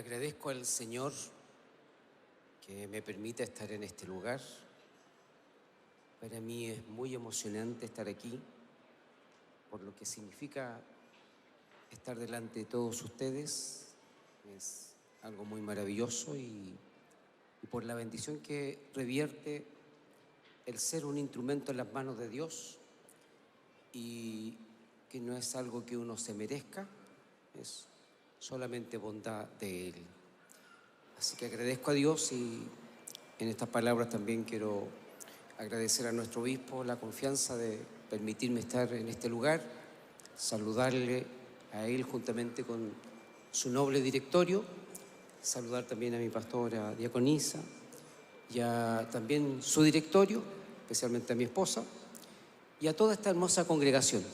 Agradezco al Señor que me permita estar en este lugar. Para mí es muy emocionante estar aquí, por lo que significa estar delante de todos ustedes. Es algo muy maravilloso y por la bendición que revierte el ser un instrumento en las manos de Dios, y que no es algo que uno se merezca, es solamente bondad de Él. Así que agradezco a Dios, y en estas palabras también quiero agradecer a nuestro obispo la confianza de permitirme estar en este lugar, saludarle a él juntamente con su noble directorio, saludar también a mi pastora diaconisa y a también su directorio, especialmente a mi esposa y a toda esta hermosa congregación.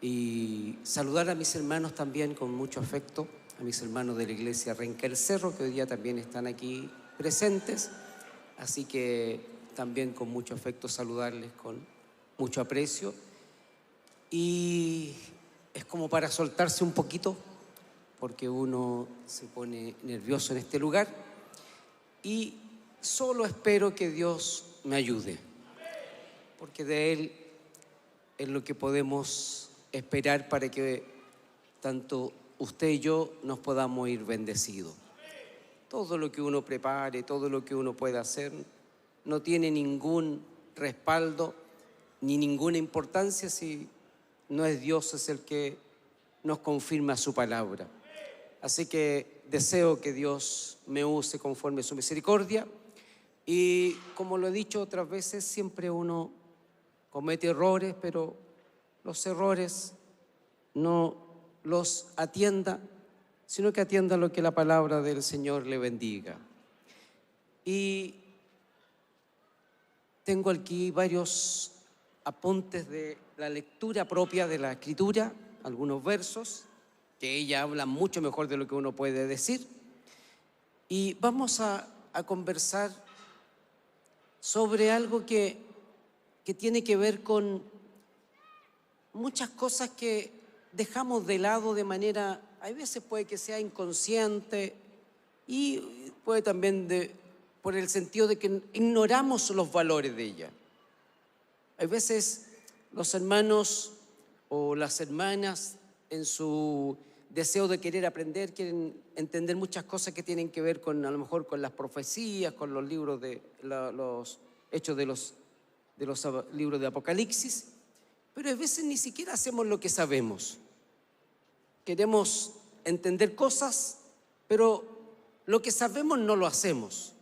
Y saludar a mis hermanos también con mucho afecto, a mis hermanos de la iglesia Renca el Cerro, que hoy día también están aquí presentes. Así que también con mucho afecto saludarles con mucho aprecio. Y es como para soltarse un poquito, porque uno se pone nervioso en este lugar. Y solo espero que Dios me ayude, porque de Él es lo que podemos esperar para que tanto usted y yo nos podamos ir bendecidos. Todo lo que uno prepare, todo lo que uno pueda hacer, no tiene ningún respaldo ni ninguna importancia si no es Dios es el que nos confirma su palabra. Así que deseo que Dios me use conforme a su misericordia, y como lo he dicho otras veces, siempre uno comete errores, pero los errores no los atienda, sino que atienda lo que la palabra del Señor le bendiga. Y tengo aquí varios apuntes de la lectura propia de la Escritura, algunos versos que ella habla mucho mejor de lo que uno puede decir. Y vamos a conversar sobre algo que tiene que ver con muchas cosas que dejamos de lado de manera, a veces puede que sea inconsciente, y puede también por el sentido de que ignoramos los valores de ella. A veces los hermanos o las hermanas, en su deseo de querer aprender, quieren entender muchas cosas que tienen que ver con, a lo mejor, con las profecías, con los libros de los hechos de los libros de Apocalipsis, pero a veces ni siquiera hacemos lo que sabemos. Queremos entender cosas, pero lo que sabemos no lo hacemos.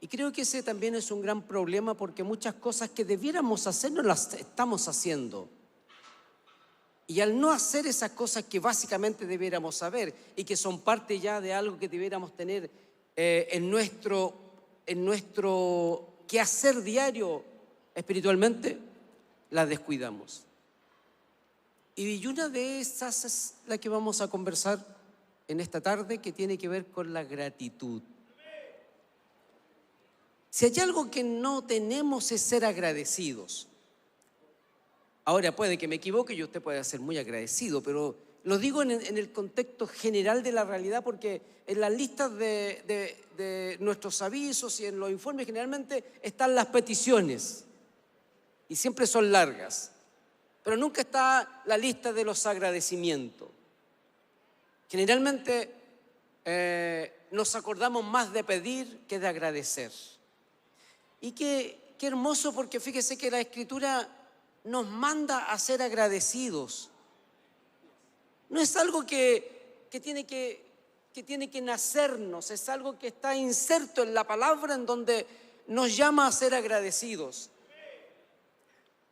Y creo que ese también es un gran problema, porque muchas cosas que debiéramos hacer no las estamos haciendo. Y al no hacer esas cosas que básicamente debiéramos saber y que son parte ya de algo que debiéramos tener en nuestro quehacer diario espiritualmente, las descuidamos. Y una de esas es la que vamos a conversar en esta tarde, que tiene que ver con la gratitud. Si hay algo que no tenemos es ser agradecidos. Ahora puede que me equivoque y usted puede ser muy agradecido, pero lo digo en el contexto general de la realidad, porque en las listas de nuestros avisos y en los informes generalmente están las peticiones, y siempre son largas, pero nunca está la lista de los agradecimientos. Generalmente nos acordamos más de pedir que de agradecer. Y qué hermoso, porque fíjese que la Escritura nos manda a ser agradecidos. No es algo que tiene que nacernos, es algo que está inserto en la palabra, en donde nos llama a ser agradecidos.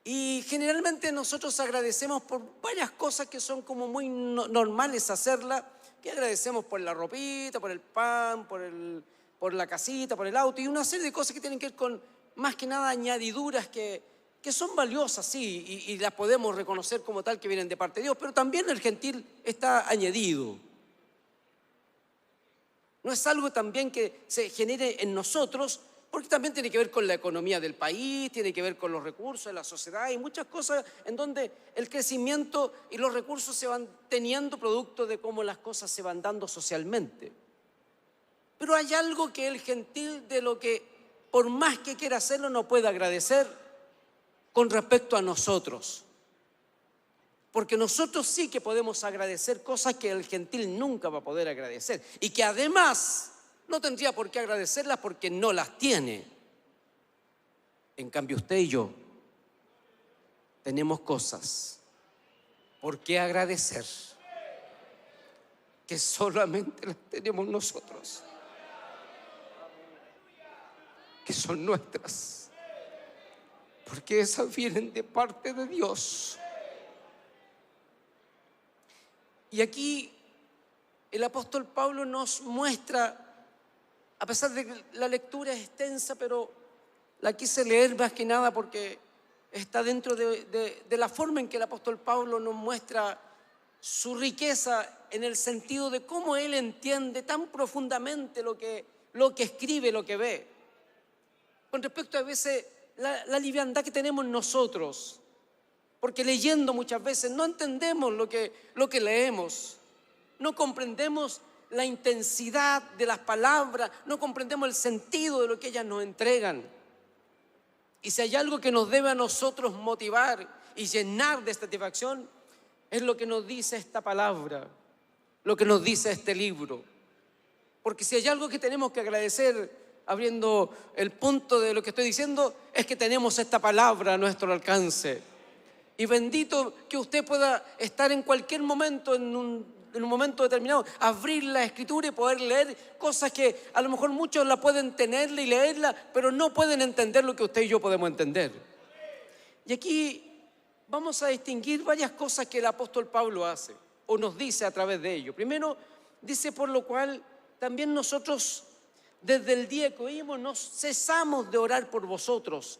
Y generalmente nosotros agradecemos por varias cosas que son como muy normales hacerlas, que agradecemos por la ropita, por el pan, por la casita, por el auto, y una serie de cosas que tienen que ver con, más que nada, añadiduras que son valiosas, sí, y las podemos reconocer como tal, que vienen de parte de Dios, pero también el gentil está añadido. No es algo también que se genere en nosotros, porque también tiene que ver con la economía del país, tiene que ver con los recursos de la sociedad y muchas cosas en donde el crecimiento y los recursos se van teniendo producto de cómo las cosas se van dando socialmente. Pero hay algo que el gentil, de lo que por más que quiera hacerlo, no puede agradecer con respecto a nosotros. Porque nosotros sí que podemos agradecer cosas que el gentil nunca va a poder agradecer y que además no tendría por qué agradecerlas porque no las tiene. En cambio, usted y yo tenemos cosas por qué agradecer que solamente las tenemos nosotros, que son nuestras, porque esas vienen de parte de Dios. Y aquí el apóstol Pablo nos muestra, a pesar de que la lectura es extensa, pero la quise leer más que nada porque está dentro de la forma en que el apóstol Pablo nos muestra su riqueza en el sentido de cómo él entiende tan profundamente lo que escribe, lo que ve. Con respecto a veces la liviandad que tenemos nosotros, porque leyendo muchas veces no entendemos lo que leemos, no comprendemos la intensidad de las palabras, no comprendemos el sentido de lo que ellas nos entregan. Y si hay algo que nos debe a nosotros motivar y llenar de satisfacción, es lo que nos dice esta palabra, lo que nos dice este libro. Porque si hay algo que tenemos que agradecer, abriendo el punto de lo que estoy diciendo, es que tenemos esta palabra a nuestro alcance. Y bendito que usted pueda estar en cualquier momento, en un momento determinado, abrir la Escritura y poder leer cosas que a lo mejor muchos la pueden tenerla y leerla, pero no pueden entender lo que usted y yo podemos entender. Y aquí vamos a distinguir varias cosas que el apóstol Pablo hace o nos dice a través de ello. Primero, dice: por lo cual también nosotros desde el día que oímos no cesamos de orar por vosotros.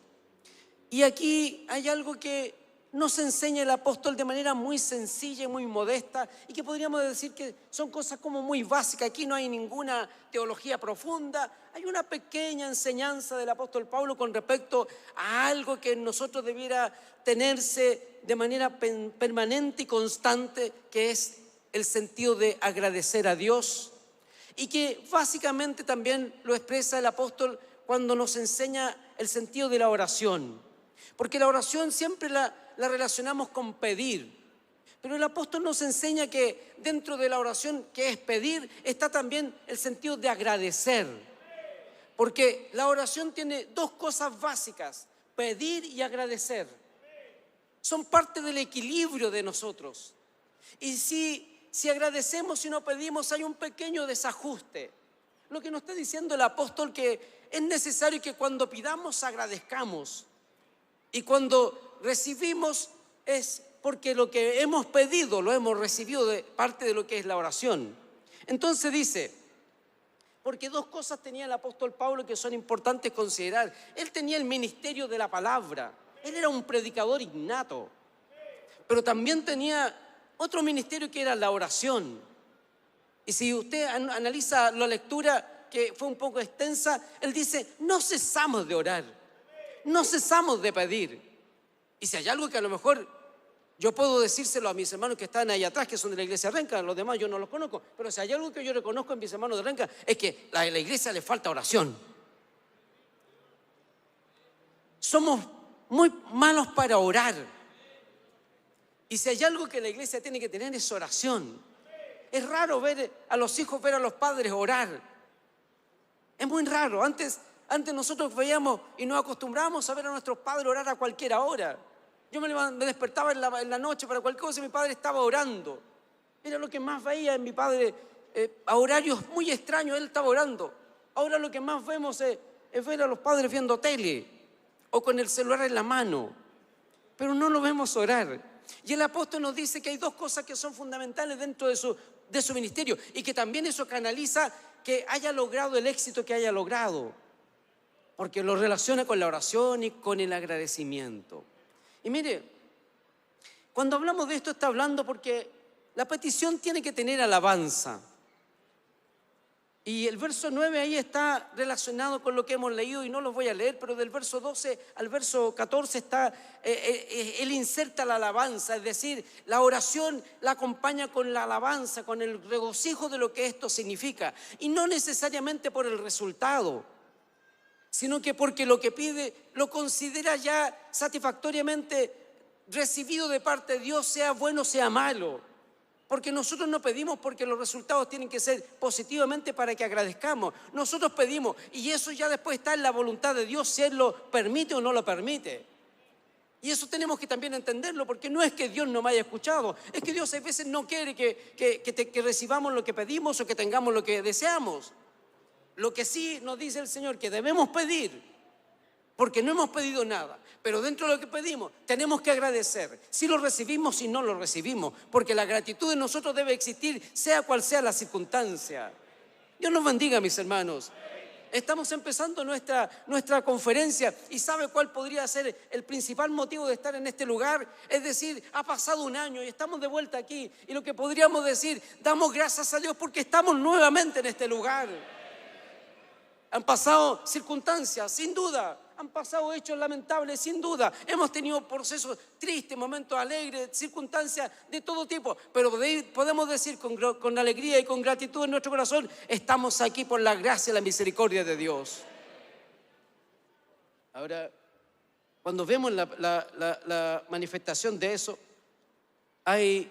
Y aquí hay algo que nos enseña el apóstol de manera muy sencilla y muy modesta, y que podríamos decir que son cosas como muy básicas. Aquí no hay ninguna teología profunda, hay una pequeña enseñanza del apóstol Pablo con respecto a algo que en nosotros debiera tenerse de manera permanente y constante, que es el sentido de agradecer a Dios, y que básicamente también lo expresa el apóstol cuando nos enseña el sentido de la oración. Porque la oración siempre la relacionamos con pedir, pero el apóstol nos enseña que dentro de la oración, que es pedir, está también el sentido de agradecer. Porque la oración tiene dos cosas básicas: pedir y agradecer. Son parte del equilibrio de nosotros. Y si agradecemos y no pedimos, hay un pequeño desajuste. Lo que nos está diciendo el apóstol, que es necesario que cuando pidamos agradezcamos. Y cuando recibimos es porque lo que hemos pedido lo hemos recibido de parte de lo que es la oración. Entonces dice, porque dos cosas tenía el apóstol Pablo que son importantes considerar. Él tenía el ministerio de la palabra, él era un predicador innato, pero también tenía otro ministerio que era la oración. Y si usted analiza la lectura, que fue un poco extensa, él dice: no cesamos de orar, no cesamos de pedir. Y si hay algo que a lo mejor yo puedo decírselo a mis hermanos que están ahí atrás, que son de la iglesia Renca, los demás yo no los conozco, pero si hay algo que yo reconozco en mis hermanos de Renca, es que a la iglesia le falta oración. Somos muy malos para orar. Y si hay algo que la iglesia tiene que tener, es oración. Es raro ver a los hijos, ver a los padres orar. Es muy raro. Antes nosotros veíamos y nos acostumbrábamos a ver a nuestros padres orar a cualquier hora. Yo me despertaba en la noche para cualquier cosa y mi padre estaba orando. Era lo que más veía en mi padre, a horarios muy extraños él estaba orando. Ahora lo que más vemos es ver a los padres viendo tele o con el celular en la mano, pero no lo vemos orar. Y el apóstol nos dice que hay dos cosas que son fundamentales dentro de su ministerio, y que también eso canaliza que haya logrado el éxito que haya logrado, porque lo relaciona con la oración y con el agradecimiento. Y mire, cuando hablamos de esto está hablando porque la petición tiene que tener alabanza. Y el verso 9 ahí está relacionado con lo que hemos leído y no lo voy a leer, pero del verso 12 al verso 14 está, él inserta la alabanza, es decir, la oración la acompaña con la alabanza, con el regocijo de lo que esto significa. Y no necesariamente por el resultado, sino que porque lo que pide lo considera ya satisfactoriamente recibido de parte de Dios, sea bueno, sea malo. Porque nosotros no pedimos porque los resultados tienen que ser positivamente para que agradezcamos. Nosotros pedimos y eso ya después está en la voluntad de Dios, si Él lo permite o no lo permite. Y eso tenemos que también entenderlo, porque no es que Dios no me haya escuchado, es que Dios a veces no quiere que recibamos lo que pedimos o que tengamos lo que deseamos. Lo que sí nos dice el Señor que debemos pedir, porque no hemos pedido nada, pero dentro de lo que pedimos tenemos que agradecer, si lo recibimos, si no lo recibimos, porque la gratitud en nosotros debe existir, sea cual sea la circunstancia. Dios nos bendiga, mis hermanos. Estamos empezando nuestra conferencia y ¿sabe cuál podría ser el principal motivo de estar en este lugar? Es decir, ha pasado un año y estamos de vuelta aquí y lo que podríamos decir, damos gracias a Dios porque estamos nuevamente en este lugar. Han pasado circunstancias, sin duda. Han pasado hechos lamentables, sin duda. Hemos tenido procesos tristes, momentos alegres, circunstancias de todo tipo. Pero podemos decir con alegría y con gratitud en nuestro corazón, estamos aquí por la gracia y la misericordia de Dios. Ahora, cuando vemos la manifestación de eso, hay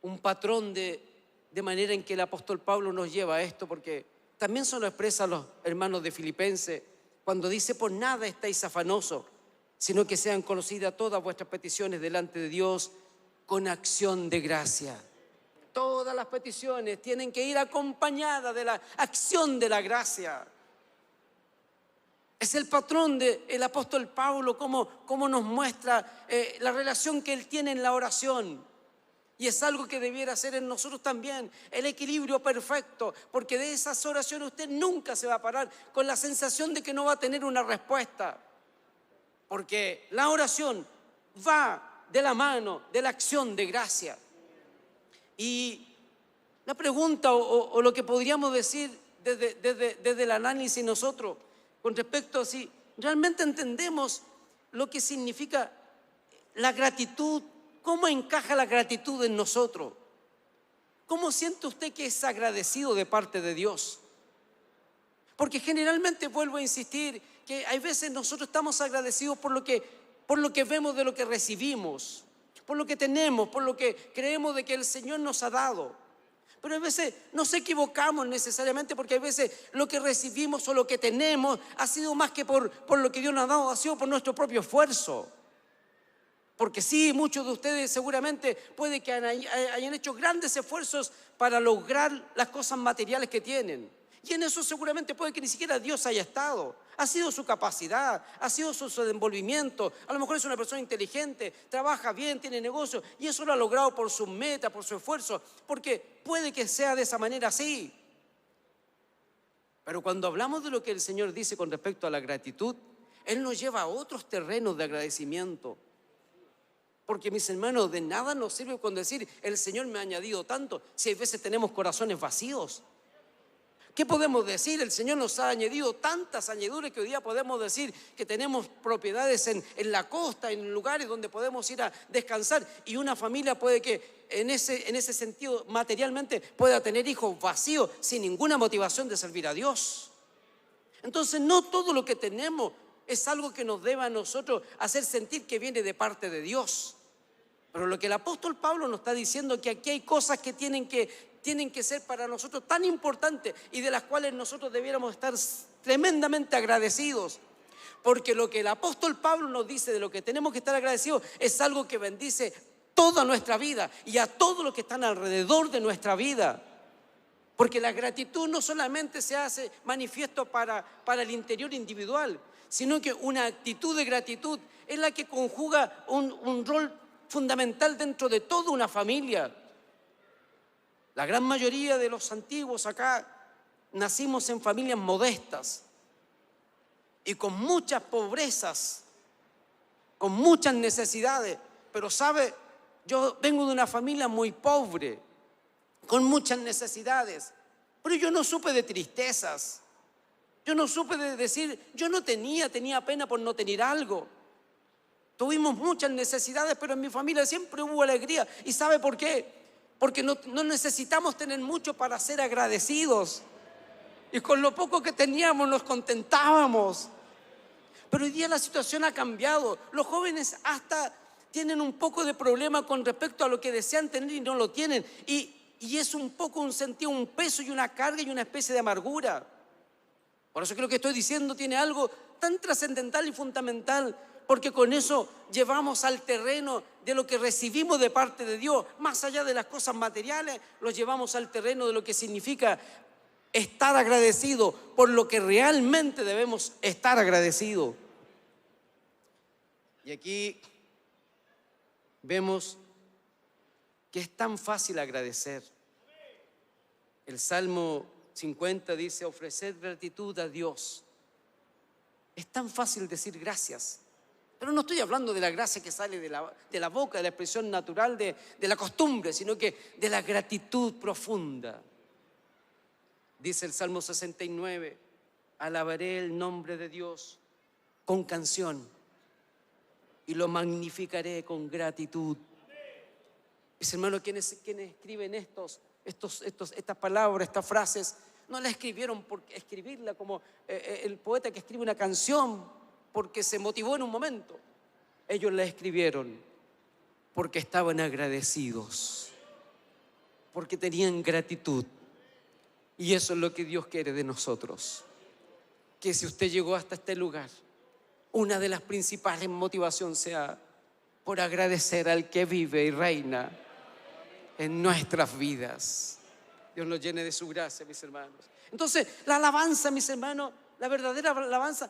un patrón de manera en que el apóstol Pablo nos lleva a esto, porque también se lo expresan los hermanos de Filipenses, cuando dice, por nada estáis afanosos, sino que sean conocidas todas vuestras peticiones delante de Dios con acción de gracia. Todas las peticiones tienen que ir acompañadas de la acción de la gracia. Es el patrón del apóstol Pablo, cómo nos muestra la relación que él tiene en la oración. Y es algo que debiera ser en nosotros también, el equilibrio perfecto, porque de esas oraciones usted nunca se va a parar con la sensación de que no va a tener una respuesta. Porque la oración va de la mano de la acción de gracia. Y la pregunta o lo que podríamos decir desde el análisis nosotros con respecto a si realmente entendemos lo que significa la gratitud. ¿Cómo encaja la gratitud en nosotros? ¿Cómo siente usted que es agradecido de parte de Dios? Porque generalmente, vuelvo a insistir, que hay veces nosotros estamos agradecidos por lo que vemos de lo que recibimos, por lo que tenemos, por lo que creemos de que el Señor nos ha dado. Pero a veces nos equivocamos necesariamente, porque a veces lo que recibimos o lo que tenemos ha sido más que por lo que Dios nos ha dado, ha sido por nuestro propio esfuerzo. Porque sí, muchos de ustedes seguramente puede que hayan hecho grandes esfuerzos para lograr las cosas materiales que tienen. Y en eso seguramente puede que ni siquiera Dios haya estado. Ha sido su capacidad, ha sido su desenvolvimiento. A lo mejor es una persona inteligente, trabaja bien, tiene negocio, y eso lo ha logrado por su meta, por su esfuerzo, porque puede que sea de esa manera así. Pero cuando hablamos de lo que el Señor dice con respecto a la gratitud, Él nos lleva a otros terrenos de agradecimiento. Porque, mis hermanos, de nada nos sirve con decir, el Señor me ha añadido tanto, si hay veces tenemos corazones vacíos. ¿Qué podemos decir? El Señor nos ha añadido tantas añadiduras que hoy día podemos decir que tenemos propiedades en la costa, en lugares donde podemos ir a descansar, y una familia puede que en ese sentido materialmente pueda tener hijos vacíos sin ninguna motivación de servir a Dios. Entonces, no todo lo que tenemos es algo que nos deba a nosotros hacer sentir que viene de parte de Dios. Pero lo que el apóstol Pablo nos está diciendo es que aquí hay cosas que tienen que ser para nosotros tan importantes y de las cuales nosotros debiéramos estar tremendamente agradecidos. Porque lo que el apóstol Pablo nos dice de lo que tenemos que estar agradecidos es algo que bendice toda nuestra vida y a todos los que están alrededor de nuestra vida. Porque la gratitud no solamente se hace manifiesto para el interior individual, sino que una actitud de gratitud es la que conjuga un rol fundamental dentro de toda una familia. La gran mayoría de los antiguos acá nacimos en familias modestas y con muchas pobrezas, con muchas necesidades. Pero sabe, yo vengo de una familia muy pobre, con muchas necesidades, Pero yo no supe de tristezas. Yo no supe de decir, yo no tenía pena por no tener algo. Tuvimos muchas necesidades, pero en mi familia siempre hubo alegría. ¿Y sabe por qué? Porque no necesitamos tener mucho para ser agradecidos. Y con lo poco que teníamos nos contentábamos. Pero hoy día la situación ha cambiado. Los jóvenes hasta tienen un poco de problema con respecto a lo que desean tener y no lo tienen. Y es un poco un sentido, un peso y una carga y una especie de amargura. Por eso creo que estoy diciendo tiene algo tan trascendental y fundamental, porque con eso llevamos al terreno de lo que recibimos de parte de Dios, más allá de las cosas materiales, lo llevamos al terreno de lo que significa estar agradecido por lo que realmente debemos estar agradecidos. Y aquí vemos que es tan fácil agradecer. El Salmo 50 dice, ofrecer gratitud a Dios. Es tan fácil decir gracias. Pero no estoy hablando de la gracia que sale de la boca, de la expresión natural de la costumbre, sino que de la gratitud profunda. Dice el Salmo 69, alabaré el nombre de Dios con canción y lo magnificaré con gratitud. Mis hermanos, quienes escriben estas palabras, estas frases, no las escribieron por escribirla como el poeta que escribe una canción porque se motivó en un momento. Ellos la escribieron porque estaban agradecidos, porque tenían gratitud. Y eso es lo que Dios quiere de nosotros. Que si usted llegó hasta este lugar, una de las principales motivaciones sea por agradecer al que vive y reina en nuestras vidas. Dios nos llene de su gracia, mis hermanos. Entonces, la alabanza, mis hermanos, la verdadera alabanza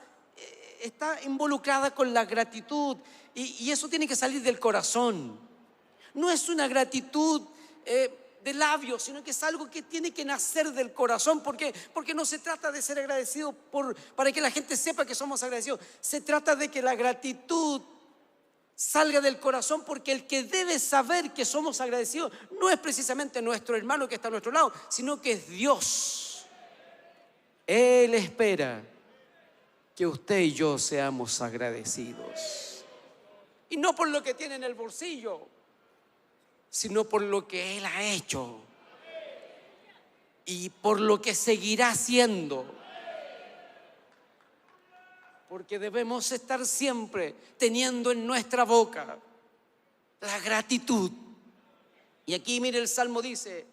está involucrada con la gratitud y eso tiene que salir del corazón. No es una gratitud de labios, sino que es algo que tiene que nacer del corazón. ¿Por qué? Porque no se trata de ser agradecido para que la gente sepa que somos agradecidos. Se trata de que la gratitud salga del corazón, porque el que debe saber que somos agradecidos no es precisamente nuestro hermano que está a nuestro lado, sino que es Dios. Él espera que usted y yo seamos agradecidos. Y no por lo que tiene en el bolsillo, sino por lo que Él ha hecho y por lo que seguirá haciendo. Porque debemos estar siempre teniendo en nuestra boca la gratitud. Y aquí mire, el Salmo dice,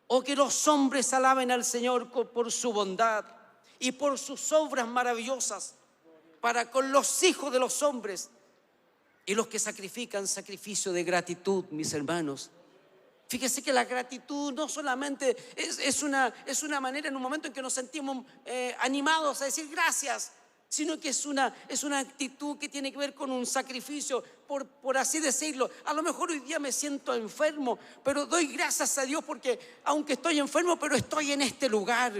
oh, que los hombres alaben al Señor por su bondad y por sus obras maravillosas para con los hijos de los hombres y los que sacrifican sacrificio de gratitud, mis hermanos. Fíjese que la gratitud no solamente es una manera en un momento en que nos sentimos animados a decir gracias, sino que es una actitud que tiene que ver con un sacrificio, por así decirlo. A lo mejor hoy día me siento enfermo, pero doy gracias a Dios porque aunque estoy enfermo, pero estoy en este lugar.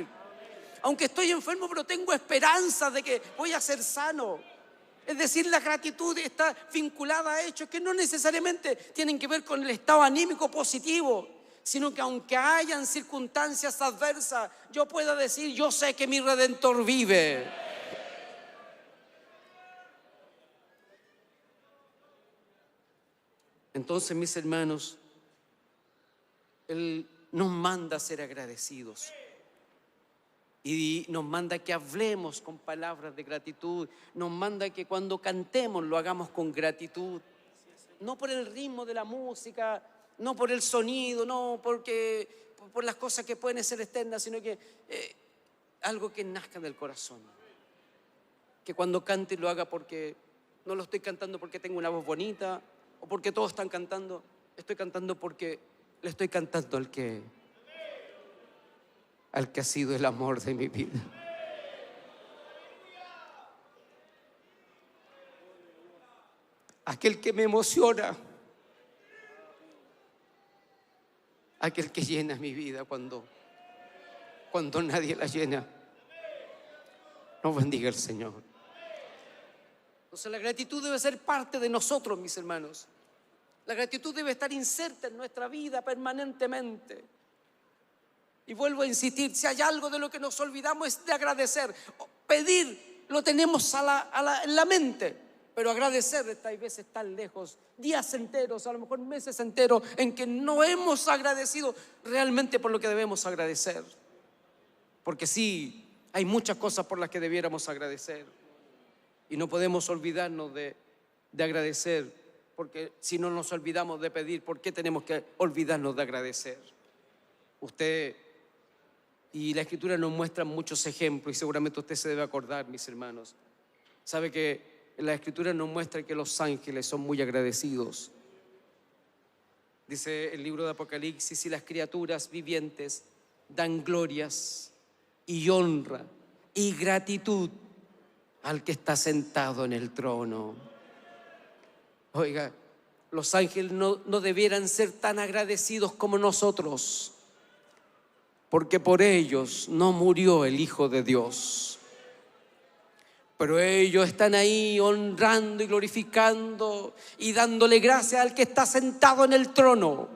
Aunque estoy enfermo, pero tengo esperanza de que voy a ser sano. Es decir, la gratitud está vinculada a hechos que no necesariamente tienen que ver con el estado anímico positivo, sino que aunque hayan circunstancias adversas, yo pueda decir, yo sé que mi Redentor vive. Entonces, mis hermanos, Él nos manda a ser agradecidos. Y nos manda que hablemos con palabras de gratitud. Nos manda que cuando cantemos lo hagamos con gratitud. No por el ritmo de la música, no por el sonido, no por las cosas que pueden ser externas, sino que algo que nazca del corazón. Que cuando cante lo haga porque no lo estoy cantando porque tengo una voz bonita o porque todos están cantando. Estoy cantando porque le estoy cantando al que ha sido el amor de mi vida. Aquel que me emociona, aquel que llena mi vida cuando nadie la llena. Nos bendiga el Señor. Entonces la gratitud debe ser parte de nosotros, mis hermanos. La gratitud debe estar inserta en nuestra vida permanentemente. Y vuelvo a insistir, si hay algo de lo que nos olvidamos es de agradecer. Pedir lo tenemos en la mente, pero agradecer está hay veces tan lejos, días enteros, a lo mejor meses enteros, en que no hemos agradecido realmente por lo que debemos agradecer. Porque sí, hay muchas cosas por las que debiéramos agradecer. Y no podemos olvidarnos de agradecer, porque si no nos olvidamos de pedir, ¿por qué tenemos que olvidarnos de agradecer? Usted y la Escritura nos muestra muchos ejemplos, y seguramente usted se debe acordar, mis hermanos. Sabe que la Escritura nos muestra que los ángeles son muy agradecidos. Dice el libro de Apocalipsis: y las criaturas vivientes dan glorias y honra y gratitud al que está sentado en el trono. Oiga, los ángeles no debieran ser tan agradecidos como nosotros, porque por ellos no murió el Hijo de Dios. Pero ellos están ahí honrando y glorificando y dándole gracias al que está sentado en el trono.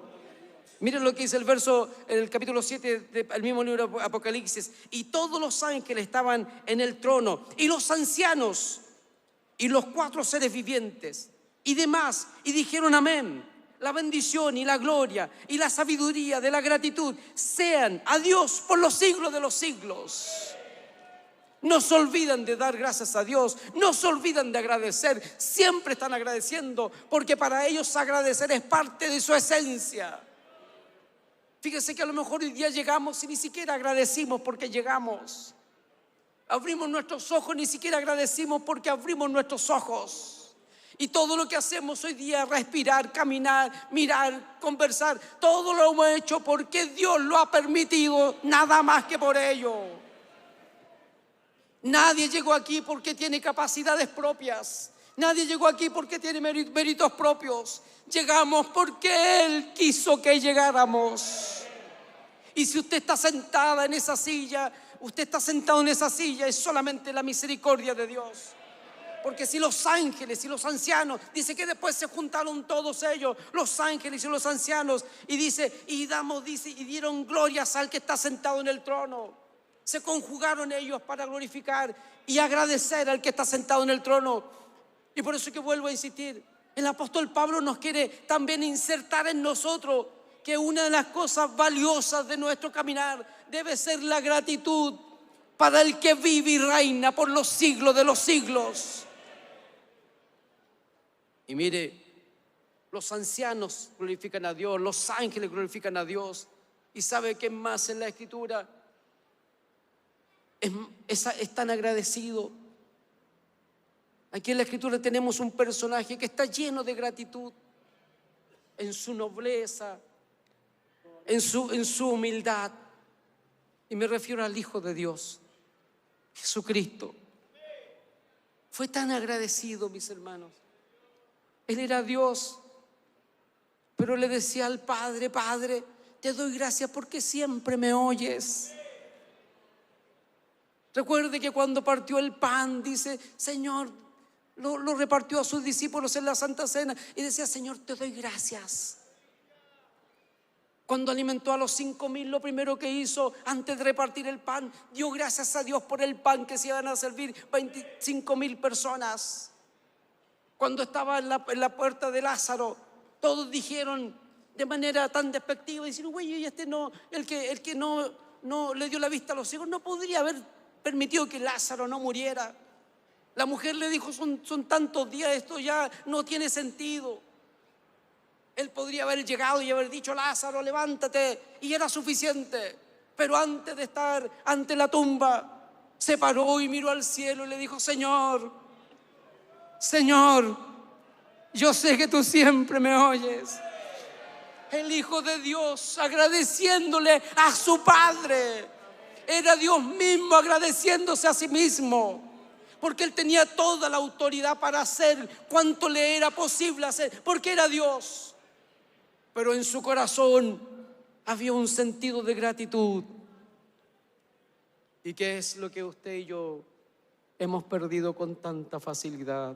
Miren lo que dice el verso en el capítulo 7 del mismo libro de Apocalipsis: y todos los ángeles estaban en el trono, y los ancianos, y los 4 seres vivientes, y demás, y dijeron amén. La bendición y la gloria y la sabiduría de la gratitud sean a Dios por los siglos de los siglos. No se olvidan de dar gracias a Dios, no se olvidan de agradecer, siempre están agradeciendo, porque para ellos agradecer es parte de su esencia. Fíjese que a lo mejor hoy día llegamos y ni siquiera agradecimos porque llegamos. Abrimos nuestros ojos, ni siquiera agradecimos porque abrimos nuestros ojos. Y todo lo que hacemos hoy día, respirar, caminar, mirar, conversar, todo lo hemos hecho porque Dios lo ha permitido, nada más que por ello. Nadie llegó aquí porque tiene capacidades propias. Nadie llegó aquí porque tiene méritos propios. Llegamos porque Él quiso que llegáramos. Y si usted está sentada en esa silla, usted está sentado en esa silla, es solamente la misericordia de Dios. Porque si los ángeles y los ancianos, dice que después se juntaron todos ellos, los ángeles y los ancianos, y dice, y dieron glorias al que está sentado en el trono. Se conjugaron ellos para glorificar y agradecer al que está sentado en el trono. Y por eso que vuelvo a insistir, el apóstol Pablo nos quiere también insertar en nosotros que una de las cosas valiosas de nuestro caminar debe ser la gratitud para el que vive y reina por los siglos de los siglos. Y mire, los ancianos glorifican a Dios, los ángeles glorifican a Dios. ¿Y sabe qué más en la Escritura es tan agradecido? Aquí en la Escritura tenemos un personaje que está lleno de gratitud en su nobleza, en su humildad. Y me refiero al Hijo de Dios, Jesucristo. Fue tan agradecido, mis hermanos. Él era Dios, pero le decía al Padre: Padre, te doy gracias porque siempre me oyes. Recuerde que cuando partió el pan, dice, Señor, lo repartió a sus discípulos en la Santa Cena y decía: Señor, te doy gracias. Cuando alimentó a los 5,000, lo primero que hizo antes de repartir el pan, dio gracias a Dios por el pan que se iban a servir 25,000 personas. Cuando estaba en la puerta de Lázaro, todos dijeron de manera tan despectiva, diciendo: güey, y el que no le dio la vista a los ciegos, no podría haber permitido que Lázaro no muriera. La mujer le dijo: son tantos días, esto ya no tiene sentido. Él podría haber llegado y haber dicho: Lázaro, levántate, y era suficiente. Pero antes de estar ante la tumba, se paró y miró al cielo y le dijo: Señor, yo sé que tú siempre me oyes. El Hijo de Dios agradeciéndole a su Padre. Era Dios mismo agradeciéndose a sí mismo, porque Él tenía toda la autoridad para hacer cuanto le era posible hacer, porque era Dios. Pero en su corazón había un sentido de gratitud. ¿Y qué es lo que usted y yo hemos perdido con tanta facilidad?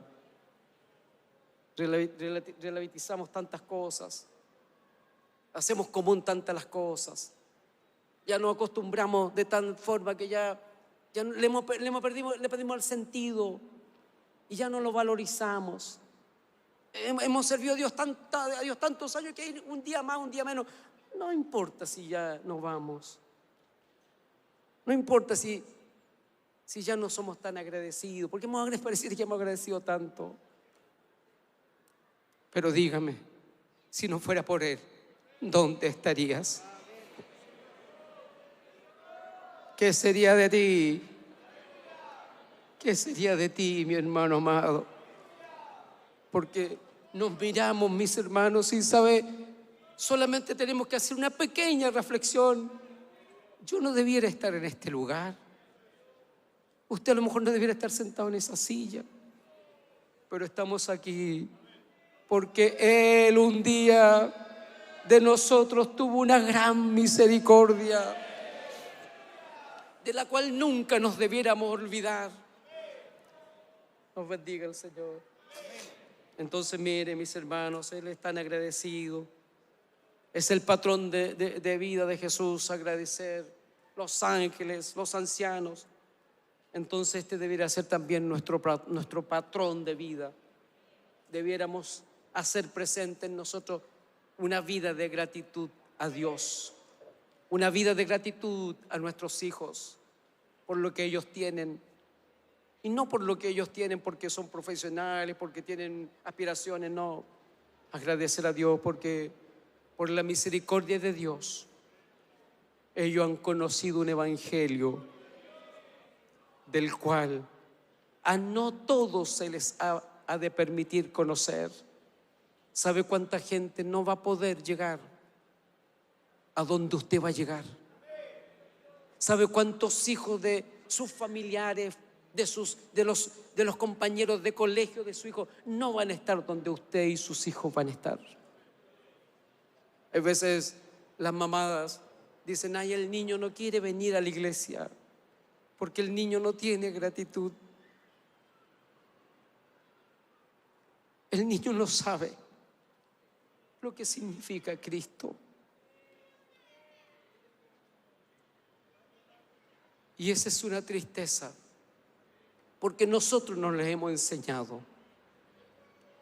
Relativizamos tantas cosas, hacemos común tantas las cosas. Ya nos acostumbramos de tal forma que ya le perdimos el sentido y ya no lo valorizamos. Hemos servido a Dios, a Dios tantos años que hay un día más, un día menos. No importa si ya nos vamos. No importa si ya no somos tan agradecidos, porque pareciera que hemos agradecido tanto. Pero dígame, si no fuera por Él, ¿dónde estarías? ¿Qué sería de ti? ¿Qué sería de ti, mi hermano amado? Porque nos miramos, mis hermanos, y sabe, solamente tenemos que hacer una pequeña reflexión. Yo no debiera estar en este lugar. Usted a lo mejor no debiera estar sentado en esa silla, pero estamos aquí porque Él un día de nosotros tuvo una gran misericordia, de la cual nunca nos debiéramos olvidar. Nos bendiga el Señor. Entonces, mire, mis hermanos, Él es tan agradecido. Es el patrón de vida de Jesús, agradecer. Los ángeles, los ancianos. Entonces este debiera ser también nuestro patrón de vida. Debiéramos hacer presente en nosotros una vida de gratitud a Dios, una vida de gratitud a nuestros hijos por lo que ellos tienen, y no por lo que ellos tienen porque son profesionales, porque tienen aspiraciones, no. Agradecer a Dios porque por la misericordia de Dios ellos han conocido un evangelio del cual a no todos se les ha de permitir conocer. ¿Sabe cuánta gente no va a poder llegar a donde usted va a llegar? ¿Sabe cuántos hijos de sus familiares, de los compañeros de colegio de su hijo no van a estar donde usted y sus hijos van a estar? A veces las mamadas dicen: ay, el niño no quiere venir a la iglesia porque el niño no tiene gratitud. El niño no sabe lo que significa Cristo. Y esa es una tristeza, porque nosotros no les hemos enseñado.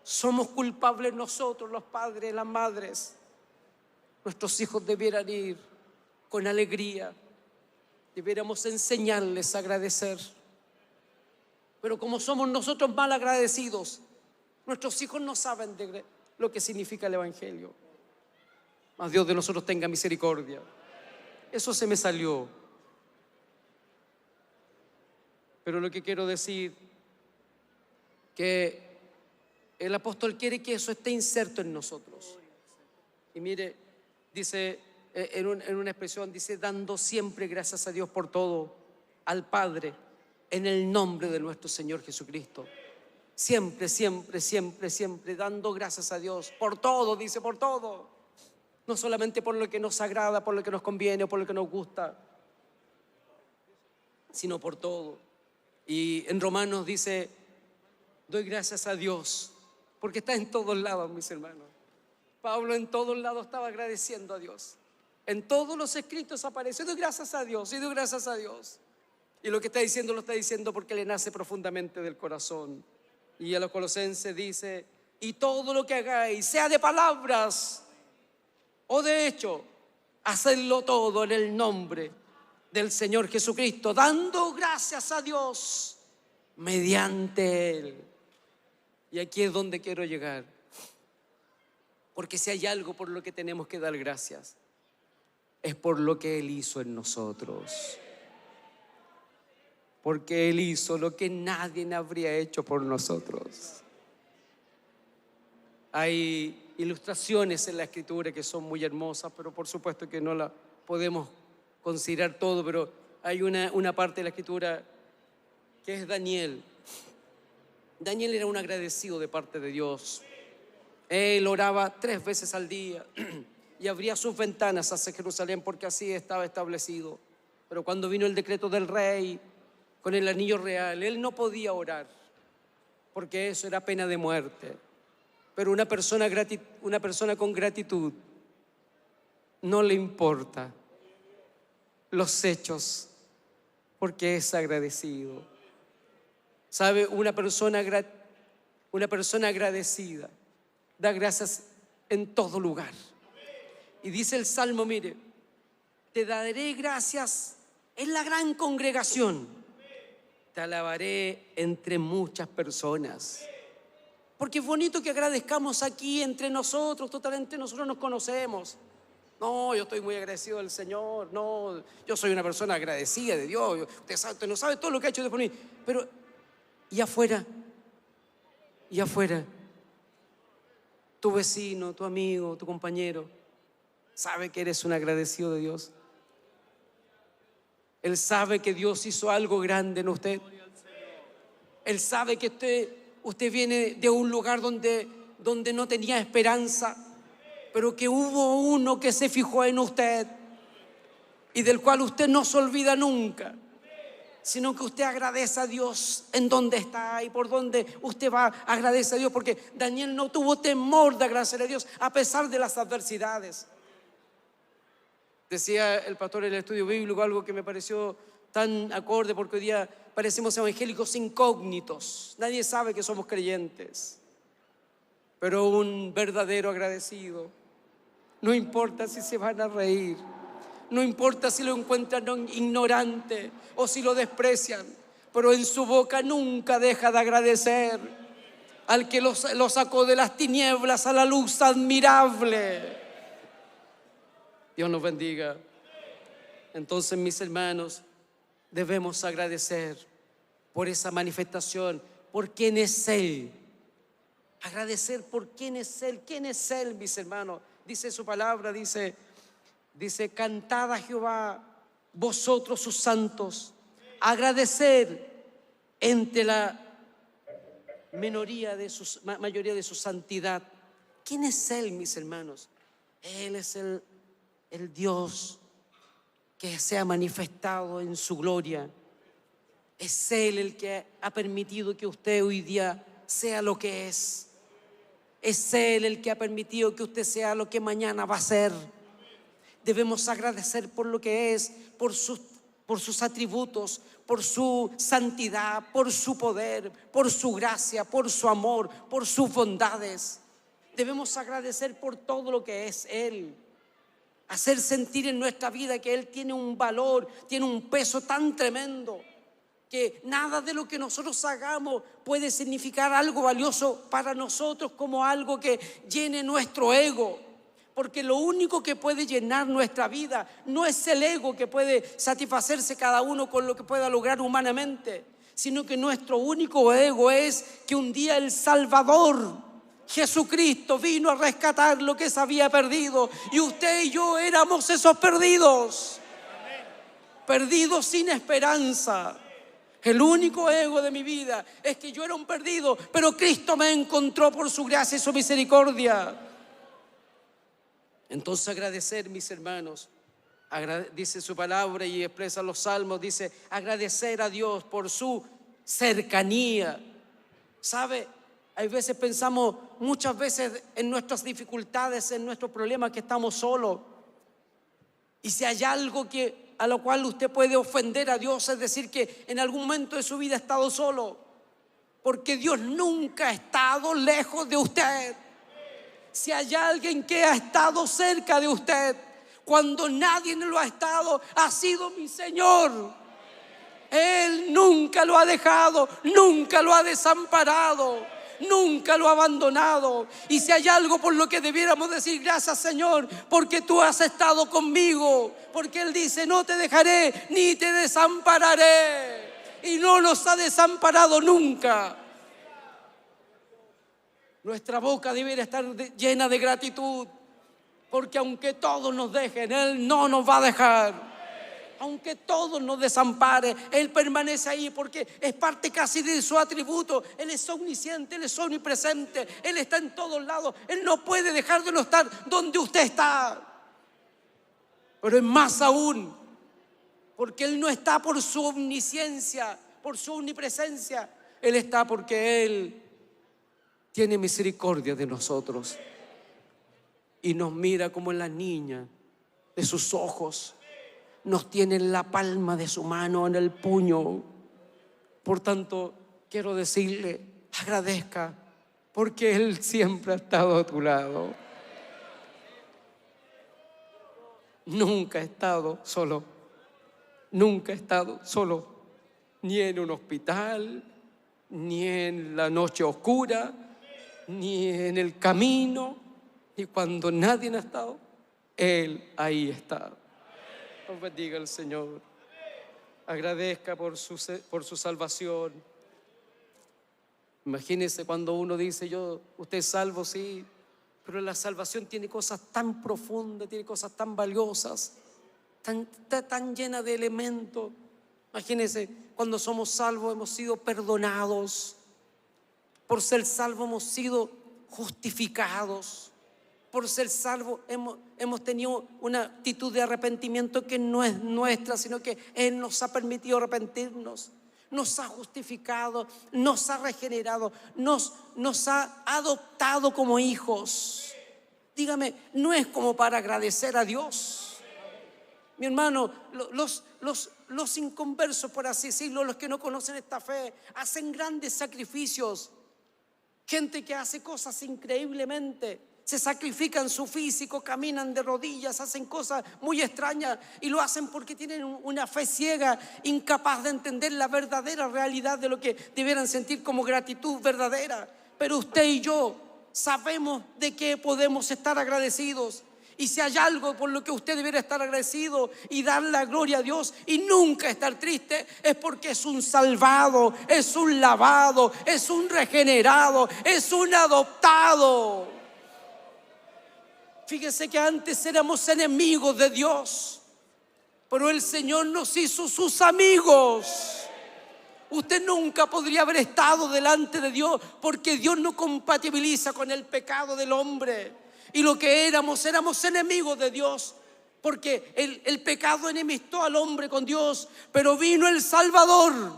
Somos culpables nosotros, los padres, las madres. Nuestros hijos debieran ir con alegría. Debiéramos enseñarles a agradecer. Pero como somos nosotros mal agradecidos, nuestros hijos no saben de lo que significa el evangelio. Mas Dios de nosotros tenga misericordia. Eso se me salió. Pero lo que quiero decir, que el apóstol quiere que eso esté inserto en nosotros. Y mire, dice en una expresión, dice: dando siempre gracias a Dios por todo, al Padre, en el nombre de nuestro Señor Jesucristo. Siempre, siempre, siempre, siempre dando gracias a Dios por todo, dice, por todo. No solamente por lo que nos agrada, por lo que nos conviene o por lo que nos gusta, sino por todo. Y en Romanos dice: doy gracias a Dios, porque está en todos lados, mis hermanos. Pablo en todos lados estaba agradeciendo a Dios. En todos los escritos aparece: doy gracias a Dios, y doy gracias a Dios. Y lo que está diciendo, lo está diciendo porque le nace profundamente del corazón. Y a los Colosenses dice: y todo lo que hagáis, sea de palabras o de hecho, hacedlo todo en el nombre del Señor Jesucristo, dando gracias a Dios mediante Él. Y aquí es donde quiero llegar, porque si hay algo por lo que tenemos que dar gracias, es por lo que Él hizo en nosotros. Porque Él hizo lo que nadie habría hecho por nosotros. Hay ilustraciones en la Escritura que son muy hermosas, pero por supuesto que no la podemos considerar todo. Pero hay una parte de la Escritura que es Daniel. Daniel era un agradecido de parte de Dios. Él oraba 3 veces al día y abría sus ventanas hacia Jerusalén, porque así estaba establecido. Pero cuando vino el decreto del rey con el anillo real, él no podía orar, porque eso era pena de muerte. Pero una persona con gratitud no le importa los hechos, porque es agradecido. ¿Sabe? Una persona agradecida da gracias en todo lugar. Y dice el Salmo, mire, te daré gracias en la gran congregación, te alabaré entre muchas personas. Porque es bonito que agradezcamos aquí entre nosotros, totalmente nosotros nos conocemos. No, yo estoy muy agradecido del Señor, no, yo soy una persona agradecida de Dios, usted no sabe todo lo que ha hecho por mí. Pero, ¿y afuera? ¿Y afuera? Tu vecino, tu amigo, tu compañero, ¿sabe que eres un agradecido de Dios? Él sabe que Dios hizo algo grande en usted. Él sabe que usted viene de un lugar donde no tenía esperanza, pero que hubo uno que se fijó en usted y del cual usted no se olvida nunca, sino que usted agradece a Dios en donde está y por donde usted va, agradece a Dios, porque Daniel no tuvo temor de agradecer a Dios a pesar de las adversidades. Decía el pastor en el estudio bíblico algo que me pareció tan acorde, porque hoy día parecemos evangélicos incógnitos. Nadie sabe que somos creyentes. Pero un verdadero agradecido, no importa si se van a reír, no importa si lo encuentran ignorante o si lo desprecian, pero en su boca nunca deja de agradecer al que lo sacó de las tinieblas a la luz admirable. Dios nos bendiga. Entonces, mis hermanos, debemos agradecer por esa manifestación, por quién es Él. Agradecer por quién es Él. ¿Quién es Él, mis hermanos? Dice su palabra, dice, cantad a Jehová, vosotros sus santos. Agradecer entre la mayoría de su santidad. ¿Quién es Él, mis hermanos? Él es el Dios que se ha manifestado en su gloria. Es Él el que ha permitido que usted hoy día sea lo que es. Es Él el que ha permitido que usted sea lo que mañana va a ser. Debemos agradecer por lo que es, por sus atributos, por su santidad, por su poder, por su gracia, por su amor, por sus bondades. Debemos agradecer por todo lo que es Él. Hacer sentir en nuestra vida que Él tiene un valor, tiene un peso tan tremendo, que nada de lo que nosotros hagamos puede significar algo valioso para nosotros como algo que llene nuestro ego. Porque lo único que puede llenar nuestra vida no es el ego que puede satisfacerse cada uno con lo que pueda lograr humanamente, sino que nuestro único ego es que un día el Salvador Jesucristo vino a rescatar lo que se había perdido, y usted y yo éramos esos perdidos, perdidos sin esperanza. El único ego de mi vida es que yo era un perdido, pero Cristo me encontró por su gracia y su misericordia. Entonces agradecer, mis hermanos, dice su palabra y expresa los salmos, dice agradecer a Dios por su cercanía. ¿Sabe? Hay veces pensamos, muchas veces en nuestras dificultades, en nuestros problemas, que estamos solos. Y si hay algo a lo cual usted puede ofender a Dios, es decir, que en algún momento de su vida ha estado solo, porque Dios nunca ha estado lejos de usted. Si hay alguien que ha estado cerca de usted cuando nadie lo ha estado, ha sido mi Señor. Él nunca lo ha dejado, nunca lo ha desamparado, nunca lo ha abandonado. Y si hay algo por lo que debiéramos decir gracias, Señor, porque tú has estado conmigo, porque Él dice no te dejaré ni te desampararé, y no nos ha desamparado nunca. Nuestra boca debería estar llena de gratitud, porque aunque todos nos dejen, Él no nos va a dejar. Aunque todos nos desampare, Él permanece ahí, porque es parte casi de su atributo. Él es omnisciente, Él es omnipresente, Él está en todos lados. Él no puede dejar de no estar donde usted está. Pero es más aún, porque Él no está por su omnisciencia, por su omnipresencia. Él está porque Él tiene misericordia de nosotros y nos mira como en la niña de sus ojos. nos tiene en la palma de su mano, en el puño. Por tanto, quiero decirle, agradezca, porque Él siempre ha estado a tu lado. Nunca he estado solo, nunca he estado solo, ni en un hospital, ni en la noche oscura, ni en el camino, y cuando nadie ha estado, Él ahí está. Os bendiga el Señor. Agradezca por su salvación. Imagínese cuando uno dice, usted es salvo, sí, pero la salvación tiene cosas tan profundas, tiene cosas tan valiosas, tan llenas de elementos. Imagínese, cuando somos salvos hemos sido perdonados. Por ser salvos hemos sido justificados. Por ser salvos hemos tenido una actitud de arrepentimiento que no es nuestra, sino que Él nos ha permitido arrepentirnos. Nos ha justificado, nos ha regenerado, nos ha adoptado como hijos. Dígame, no es como para agradecer a Dios. Mi hermano, los inconversos, por así decirlo, los que no conocen esta fe, hacen grandes sacrificios. Gente que hace cosas increíblemente. Se sacrifican su físico, caminan de rodillas, hacen cosas muy extrañas y lo hacen porque tienen una fe ciega, incapaz de entender la verdadera realidad de lo que debieran sentir como gratitud verdadera. Pero usted y yo sabemos de qué podemos estar agradecidos. Y si hay algo por lo que usted debiera estar agradecido y dar la gloria a Dios y nunca estar triste, es porque es un salvado, es un lavado, es un regenerado, es un adoptado. Fíjese que antes éramos enemigos de Dios, pero el Señor nos hizo sus amigos. Usted nunca podría haber estado delante de Dios, porque Dios no compatibiliza con el pecado del hombre. Y lo que éramos enemigos de Dios, porque el pecado enemistó al hombre con Dios. Pero vino el Salvador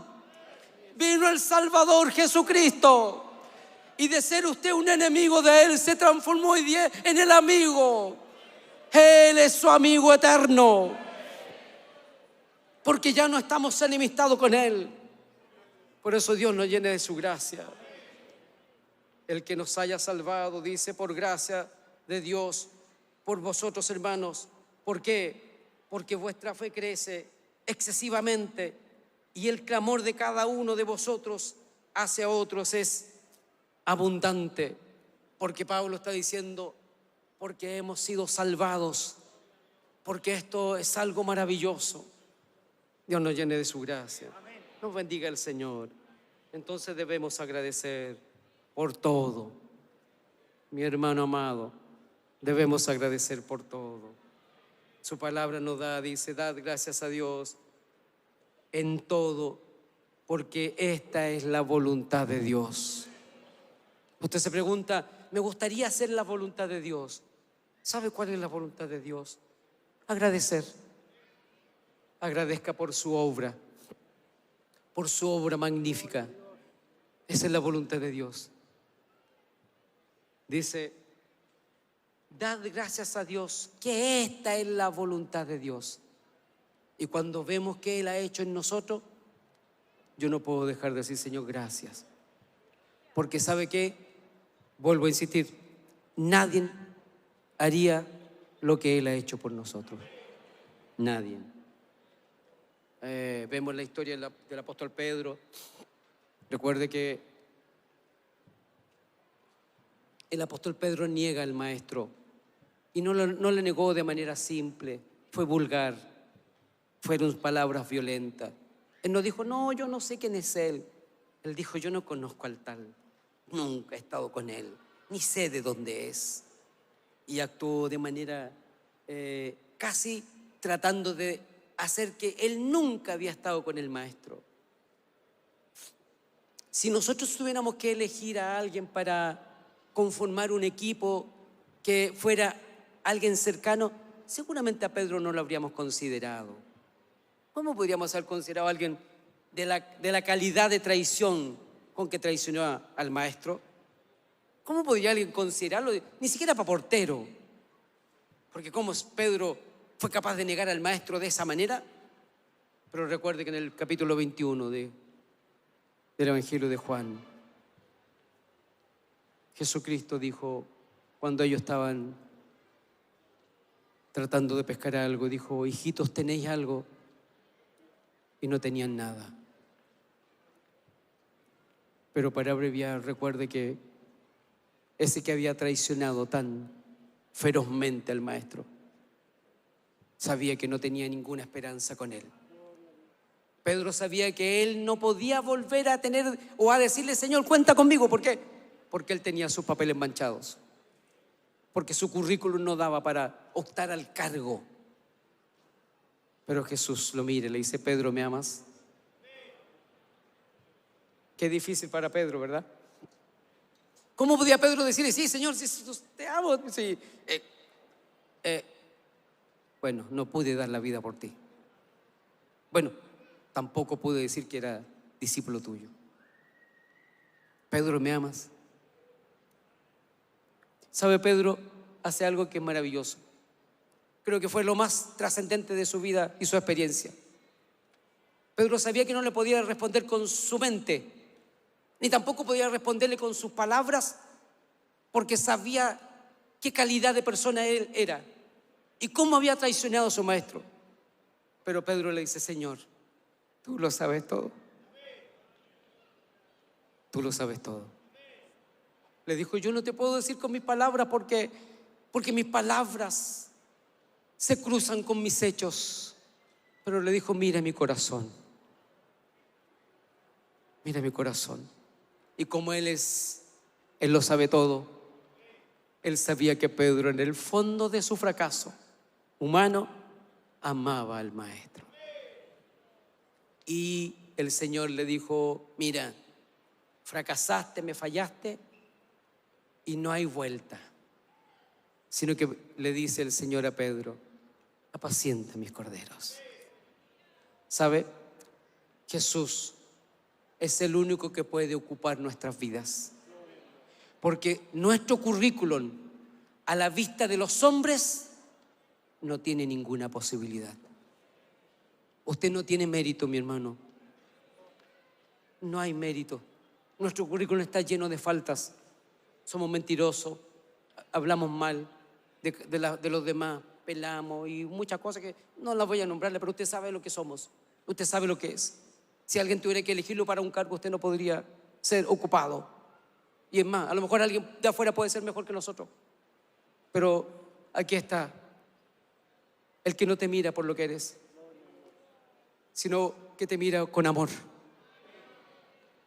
Jesucristo. Y de ser usted un enemigo de Él, se transformó hoy día en el amigo. Él es su amigo eterno, porque ya no estamos enemistados con Él. Por eso Dios nos llene de su gracia. El que nos haya salvado, dice, por gracia de Dios, por vosotros, hermanos. ¿Por qué? Porque vuestra fe crece excesivamente y el clamor de cada uno de vosotros hacia otros es abundante. Porque Pablo está diciendo, porque hemos sido salvados, porque esto es algo maravilloso. Dios nos llene de su gracia. Nos bendiga el Señor. Entonces debemos agradecer por todo. Mi hermano amado, debemos agradecer por todo. Su palabra nos dice, dad gracias a Dios en todo, porque esta es la voluntad de Dios. Usted se pregunta, me gustaría hacer la voluntad de Dios. ¿Sabe cuál es la voluntad de Dios? Agradecer. Agradezca por su obra magnífica. Esa es la voluntad de Dios. Dice, dad gracias a Dios, que esta es la voluntad de Dios. Y cuando vemos que Él ha hecho en nosotros, yo no puedo dejar de decir, Señor, gracias. Porque ¿sabe qué? Vuelvo a insistir, nadie haría lo que Él ha hecho por nosotros. Nadie. Vemos la historia del apóstol Pedro. Recuerde que el apóstol Pedro niega al maestro y no le negó de manera simple, fue vulgar, fueron palabras violentas. Él no dijo, no, yo no sé quién es él. Él dijo, yo no conozco al tal, nunca he estado con él, ni sé de dónde es. Y actuó de manera casi tratando de hacer que él nunca había estado con el maestro. Si nosotros tuviéramos que elegir a alguien para conformar un equipo que fuera alguien cercano, seguramente a Pedro no lo habríamos considerado. ¿Cómo podríamos haber considerado a alguien de la calidad de traición con que traicionó al maestro? ¿Cómo podría alguien considerarlo? Ni siquiera para portero. Porque como Pedro fue capaz de negar al maestro de esa manera. Pero recuerde que en el capítulo 21 del Evangelio de Juan, Jesucristo dijo, cuando ellos estaban tratando de pescar algo, dijo, hijitos, ¿tenéis algo? Y no tenían nada. Pero para abreviar, recuerde que ese que había traicionado tan ferozmente al maestro, sabía que no tenía ninguna esperanza con él. Pedro sabía que él no podía volver a tener o a decirle, Señor, cuenta conmigo. ¿Por qué? Porque él tenía sus papeles manchados. Porque su currículum no daba para optar al cargo. Pero Jesús lo mira y le dice, Pedro, ¿me amas? Qué difícil para Pedro, ¿verdad? ¿Cómo podía Pedro decirle, sí, Señor, sí, te amo? Sí. Bueno, no pude dar la vida por ti. Bueno, tampoco pude decir que era discípulo tuyo. Pedro, ¿me amas? ¿Sabe? Pedro hace algo que es maravilloso. Creo que fue lo más trascendente de su vida y su experiencia. Pedro sabía que no le podía responder con su mente, ni tampoco podía responderle con sus palabras, porque sabía qué calidad de persona él era y cómo había traicionado a su maestro. Pero Pedro le dice, Señor, tú lo sabes todo. Tú lo sabes todo. Le dijo, yo no te puedo decir con mis palabras porque mis palabras se cruzan con mis hechos. Pero le dijo, mira mi corazón. Mira mi corazón. Y como Él lo sabe todo, Él sabía que Pedro en el fondo de su fracaso humano amaba al maestro. Y el Señor le dijo, mira, fracasaste, me fallaste y no hay vuelta. Sino que le dice el Señor a Pedro, apacienta mis corderos. ¿Sabe? Jesús es el único que puede ocupar nuestras vidas. Porque nuestro currículum a la vista de los hombres no tiene ninguna posibilidad. Usted no tiene mérito, mi hermano. No hay mérito. Nuestro currículum está lleno de faltas. Somos mentirosos, hablamos mal de los demás, pelamos y muchas cosas que no las voy a nombrarle, pero usted sabe lo que somos. Usted sabe lo que es. Si alguien tuviera que elegirlo para un cargo, usted no podría ser ocupado. Y es más, a lo mejor alguien de afuera puede ser mejor que nosotros. Pero aquí está el que no te mira por lo que eres, sino que te mira con amor.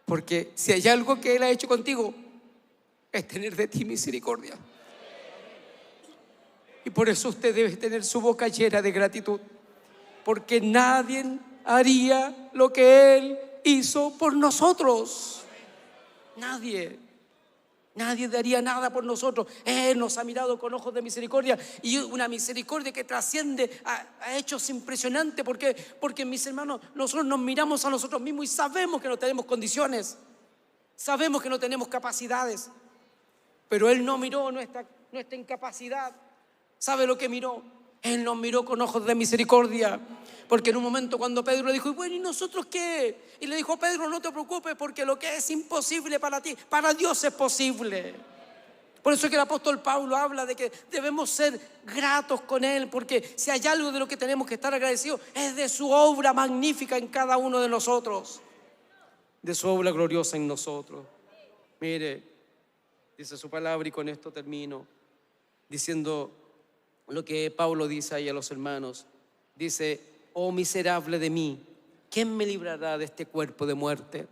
Porque si hay algo que Él ha hecho contigo, es tener de ti misericordia. Y por eso usted debe tener su boca llena de gratitud. Porque nadie haría lo que Él hizo por nosotros. Nadie daría nada por nosotros. Él nos ha mirado con ojos de misericordia, y una misericordia que trasciende a hechos impresionantes. Porque mis hermanos, nosotros nos miramos a nosotros mismos y sabemos que no tenemos condiciones, sabemos que no tenemos capacidades, pero Él no miró nuestra incapacidad. ¿Sabe lo que miró? Él nos miró con ojos de misericordia. Porque en un momento cuando Pedro le dijo, bueno, ¿y nosotros qué? Y le dijo, Pedro, no te preocupes, porque lo que es imposible para ti, para Dios es posible. Por eso es que el apóstol Pablo habla de que debemos ser gratos con Él, porque si hay algo de lo que tenemos que estar agradecidos, es de su obra magnífica en cada uno de nosotros, de su obra gloriosa en nosotros. Mire, dice su palabra, y con esto termino, diciendo lo que Pablo dice ahí a los hermanos. Dice, oh miserable de mí, ¿quién me librará de este cuerpo de muerte?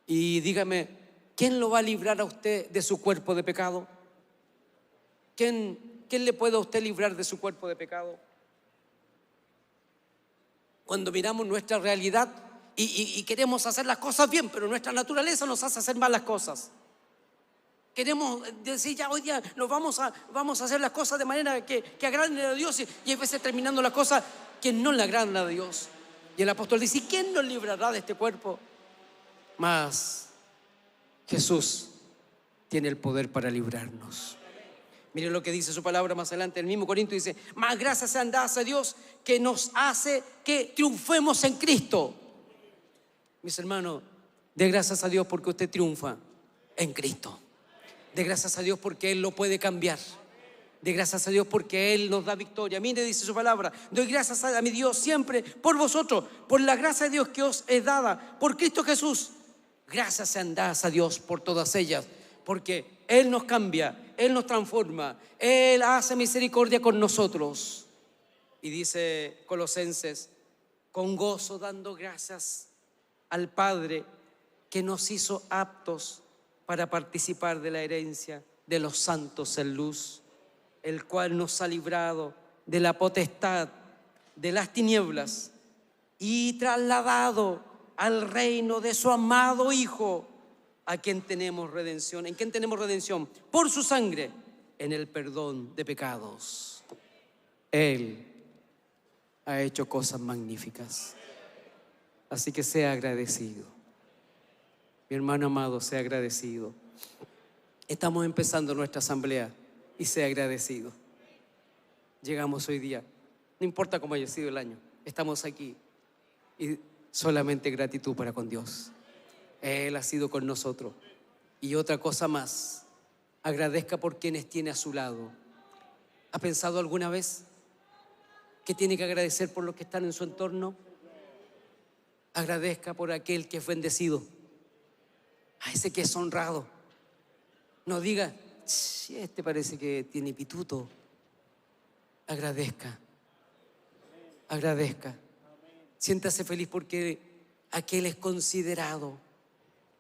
Y dígame, ¿quién lo va a librar a usted de su cuerpo de pecado? ¿Quién le puede a usted librar de su cuerpo de pecado? Cuando miramos nuestra realidad y queremos hacer las cosas bien, pero nuestra naturaleza nos hace hacer malas cosas. Queremos decir, ya hoy día nos vamos a hacer las cosas de manera que agraden a Dios, y a veces terminando las cosas que no le agradan a Dios. Y el apóstol dice, ¿quién nos librará de este cuerpo? Mas Jesús tiene el poder para librarnos. Mire lo que dice su palabra más adelante, el mismo Corinto dice: más gracias sean dadas a Dios que nos hace que triunfemos en Cristo. Mis hermanos, dé gracias a Dios porque usted triunfa en Cristo. Dé gracias a Dios porque Él lo puede cambiar. Dé gracias a Dios porque Él nos da victoria. Mire, dice su palabra: doy gracias a mi Dios siempre por vosotros, por la gracia de Dios que os es dada por Cristo Jesús. Gracias sean dadas a Dios por todas ellas, porque Él nos cambia, Él nos transforma, Él hace misericordia con nosotros. Y dice Colosenses: con gozo dando gracias al Padre que nos hizo aptos para participar de la herencia de los santos en luz, el cual nos ha librado de la potestad de las tinieblas y trasladado al reino de su amado Hijo, a quien tenemos redención. ¿En quién tenemos redención? Por su sangre, en el perdón de pecados. Él ha hecho cosas magníficas. Así que sea agradecido. Mi hermano amado, sea agradecido. Estamos empezando nuestra asamblea y sea agradecido. Llegamos hoy día, no importa cómo haya sido el año, estamos aquí y solamente gratitud para con Dios. Él ha sido con nosotros. Y otra cosa más, agradezca por quienes tiene a su lado. ¿Ha pensado alguna vez que tiene que agradecer por los que están en su entorno? Agradezca por aquel que es bendecido, a ese que es honrado. No diga: este parece que tiene pituto. Agradezca, agradezca. Siéntase feliz porque aquel es considerado,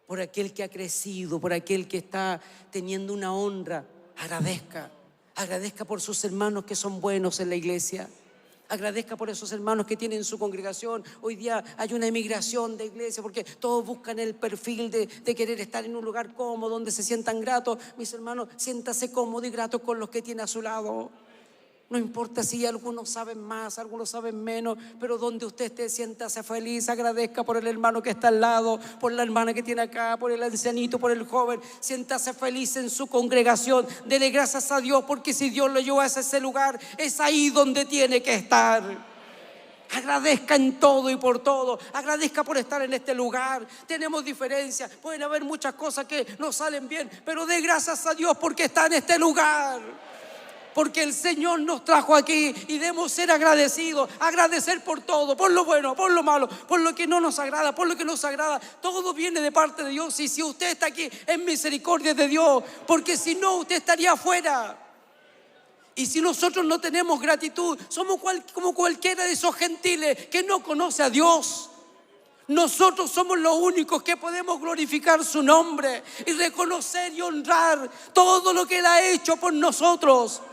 por aquel que ha crecido, por aquel que está teniendo una honra. Agradezca, agradezca por sus hermanos que son buenos en la iglesia. Agradezca por esos hermanos que tienen su congregación. Hoy día hay una emigración de iglesia porque todos buscan el perfil de querer estar en un lugar cómodo, donde se sientan gratos. Mis hermanos, siéntase cómodo y grato con los que tiene a su lado. No importa si algunos saben más, algunos saben menos, pero donde usted esté, siéntase feliz. Agradezca por el hermano que está al lado, por la hermana que tiene acá, por el ancianito, por el joven. Siéntase feliz en su congregación. Dele gracias a Dios, porque si Dios lo llevó a ese lugar, es ahí donde tiene que estar. Agradezca en todo y por todo. Agradezca por estar en este lugar. Tenemos diferencias, pueden haber muchas cosas que no salen bien, pero dé gracias a Dios porque está en este lugar. Porque el Señor nos trajo aquí y debemos ser agradecidos. Agradecer por todo, por lo bueno, por lo malo, por lo que no nos agrada, por lo que nos agrada. Todo viene de parte de Dios. Y si usted está aquí, es misericordia de Dios, porque si no, usted estaría afuera. Y si nosotros no tenemos gratitud, somos como cualquiera de esos gentiles que no conoce a Dios. Nosotros somos los únicos que podemos glorificar su nombre y reconocer y honrar todo lo que Él ha hecho por nosotros.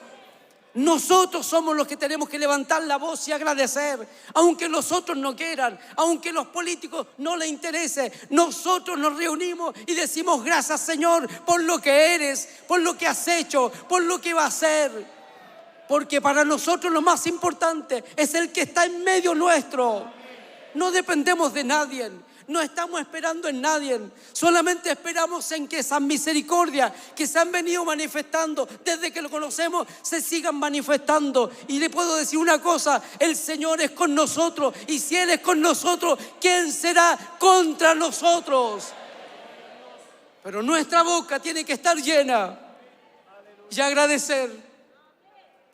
Nosotros somos los que tenemos que levantar la voz y agradecer, aunque los otros no quieran, aunque los políticos no les interese. Nosotros nos reunimos y decimos: gracias, Señor, por lo que eres, por lo que has hecho, por lo que va a hacer. Porque para nosotros lo más importante es el que está en medio nuestro. No dependemos de nadie. No estamos esperando en nadie, solamente esperamos en que esas misericordias que se han venido manifestando desde que lo conocemos se sigan manifestando. Y le puedo decir una cosa: el Señor es con nosotros, y si Él es con nosotros, ¿quién será contra nosotros? Pero nuestra boca tiene que estar llena y agradecer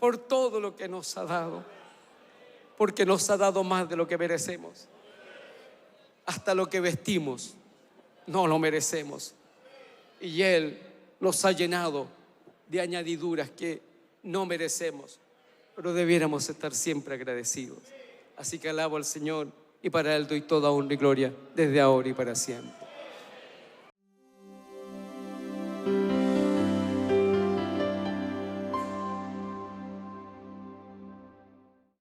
por todo lo que nos ha dado, porque nos ha dado más de lo que merecemos. Hasta lo que vestimos no lo merecemos, y Él nos ha llenado de añadiduras que no merecemos, pero debiéramos estar siempre agradecidos. Así que alabo al Señor, y para Él doy toda honra y gloria desde ahora y para siempre.